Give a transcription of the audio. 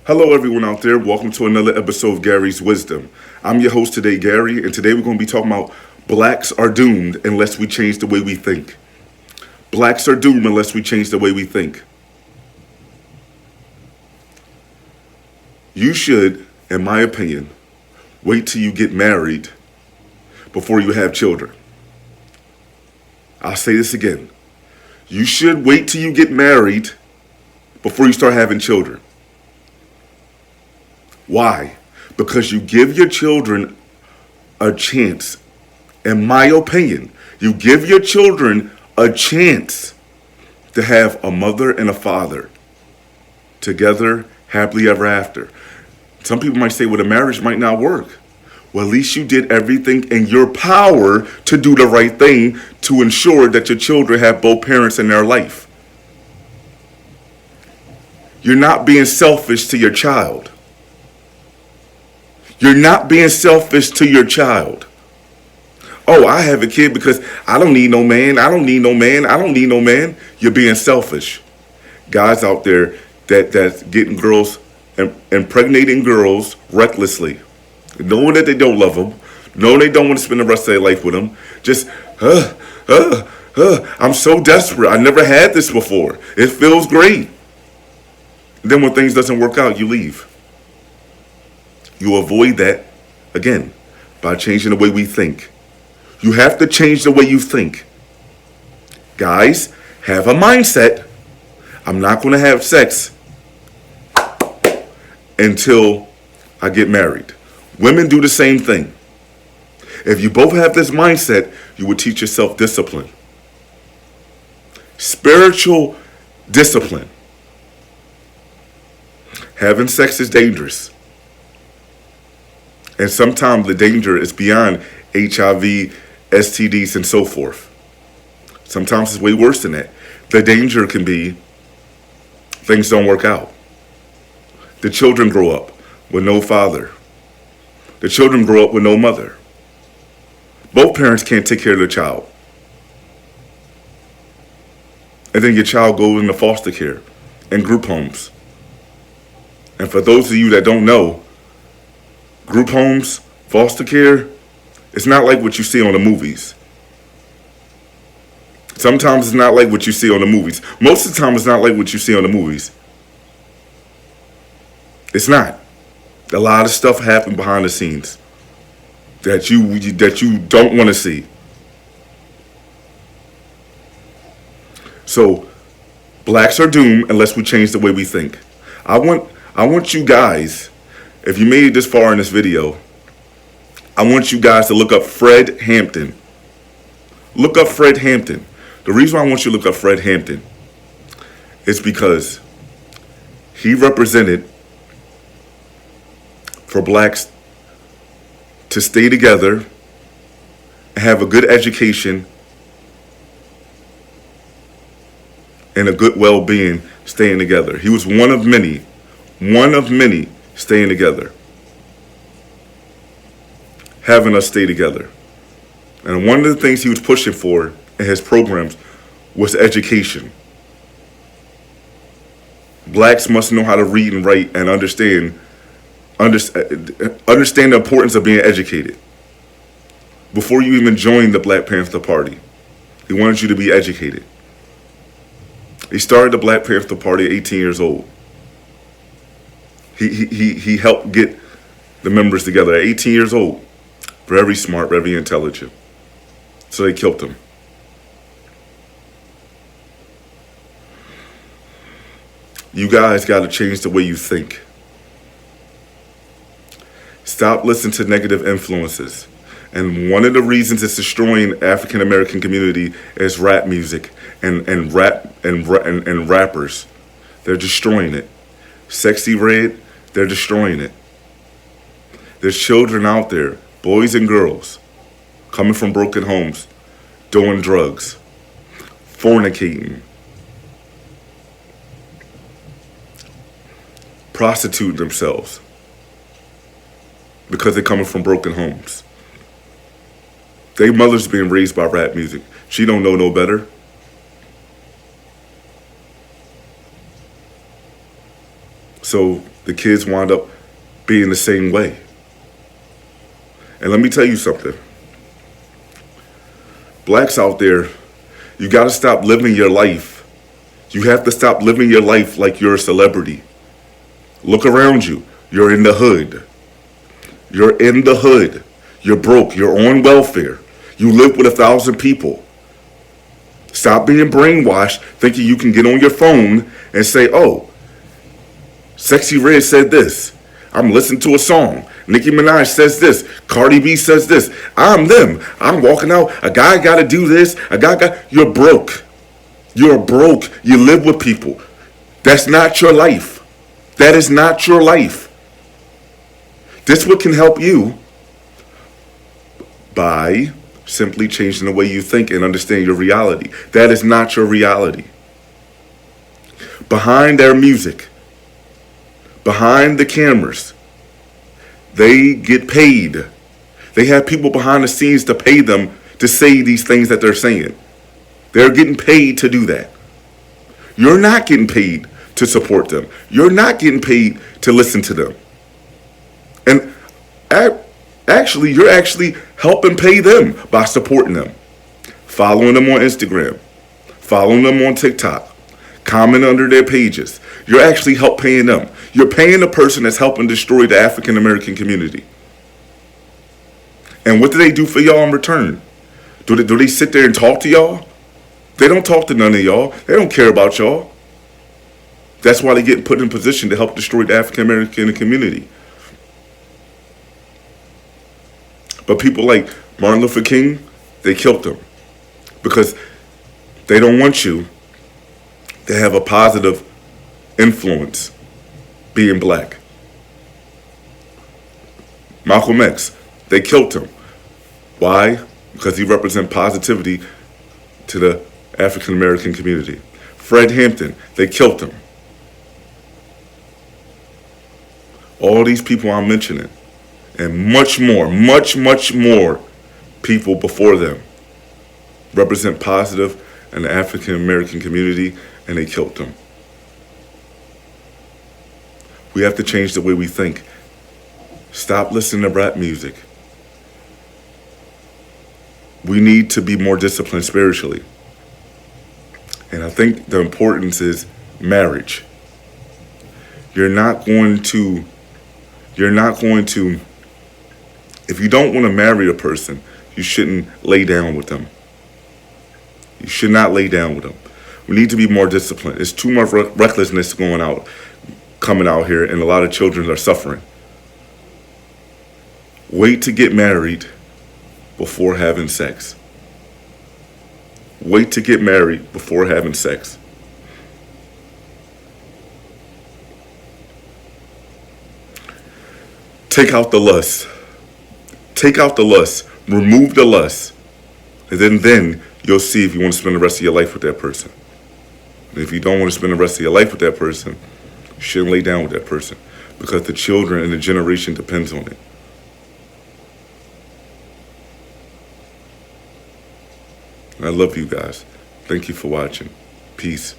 Hello everyone out there, welcome to another episode of Gary's Wisdom. I'm your host today, Gary, and today we're going to be talking about blacks are doomed unless we change the way we think. Blacks are doomed unless we change the way we think. You should, in my opinion, wait till you get married before you have children. I'll say this again. You should wait till you get married before you start having children. Why? Because you give your children a chance. In my opinion, you give your children a chance to have a mother and a father together happily ever after. Some people might say, well, the marriage might not work. Well, at least you did everything in your power to do the right thing to ensure that your children have both parents in their life. You're not being selfish to your child. You're not being selfish to your child. Oh, I have a kid because I don't need no man. I don't need no man. I don't need no man. You're being selfish. Guys out there that's getting girls, impregnating girls recklessly, knowing that they don't love them, knowing they don't want to spend the rest of their life with them. Just, I'm so desperate. I never had this before. It feels great. Then when things doesn't work out, you leave. You avoid that, again, by changing the way we think. You have to change the way you think. Guys, have a mindset. I'm not going to have sex until I get married. Women do the same thing. If you both have this mindset, you will teach yourself discipline. Spiritual discipline. Having sex is dangerous. And sometimes the danger is beyond HIV, STDs, and so forth. Sometimes it's way worse than that. The danger can be things don't work out. The children grow up with no father. The children grow up with no mother. Both parents can't take care of their child. And then your child goes into foster care and group homes. And for those of you that don't know, group homes, foster care, it's not like what you see on the movies. Sometimes it's not like what you see on the movies. Most of the time it's not like what you see on the movies. It's not. A lot of stuff happens behind the scenes that you don't want to see. So, blacks are doomed unless we change the way we think. I want you guys, if you made it this far in this video, I want you guys to look up Fred Hampton. Look up Fred Hampton. The reason why I want you to look up Fred Hampton is because he represented for blacks to stay together, have a good education, and a good well-being staying together. He was one of many staying together, having us stay together. And one of the things he was pushing for in his programs was education. Blacks must know how to read and write and understand the importance of being educated. Before you even join the Black Panther Party, he wanted you to be educated. He started the Black Panther Party at 18 years old. He helped get the members together at 18 years old. Very smart, very intelligent. So they killed him. You guys got to change the way you think. Stop listening to negative influences. And one of the reasons it's destroying African American community is rap music and rappers. They're destroying it. Sexy Red, they're destroying it. There's children out there, boys and girls, coming from broken homes, doing drugs, fornicating, prostituting themselves because they're coming from broken homes. Their mothers being raised by rap music. She don't know no better. So the kids wind up being the same way. And let me tell you something. Blacks out there, you got to stop living your life. You have to stop living your life like you're a celebrity. Look around you. You're in the hood. You're in the hood. You're broke. You're on welfare. You live with 1,000 people. Stop being brainwashed, thinking you can get on your phone and say, oh, Sexy Red said this. I'm listening to a song. Nicki Minaj says this. Cardi B says this. I'm them. I'm walking out. A guy got to do this. You're broke. You're broke. You live with people. That's not your life. That is not your life. This what can help you by simply changing the way you think and understand your reality. That is not your reality. Behind their music, behind the cameras, they get paid. They have people behind the scenes to pay them to say these things that they're saying. They're getting paid to do that. You're not getting paid to support them. You're not getting paid to listen to them. And actually, you're actually helping pay them by supporting them. Following them on Instagram. Following them on TikTok. Commenting under their pages. You're actually help paying them. You're paying the person that's helping destroy the African American community. And what do they do for y'all in return? Do they sit there and talk to y'all? They don't talk to none of y'all. They don't care about y'all. That's why they get put in position to help destroy the African American community. But people like Martin Luther King, they killed him because they don't want you to have a positive influence being black. Malcolm X, they killed him. Why? Because he represents positivity to the African American community. Fred Hampton, they killed him. All these people I'm mentioning, and much more people before them represent positive in the African American community, and they killed them. We have to change the way we think. Stop listening to rap music. We need to be more disciplined spiritually. And I think the importance is marriage. You're not going to, if you don't want to marry a person, you shouldn't lay down with them. You should not lay down with them. We need to be more disciplined. There's too much recklessness coming out here, and a lot of children are suffering. Wait to get married before having sex. Wait to get married before having sex. Take out the lust. Take out the lust. Remove the lust. And then you'll see if you want to spend the rest of your life with that person. And if you don't want to spend the rest of your life with that person, you shouldn't lay down with that person, because the children and the generation depends on it. I love you guys. Thank you for watching. Peace.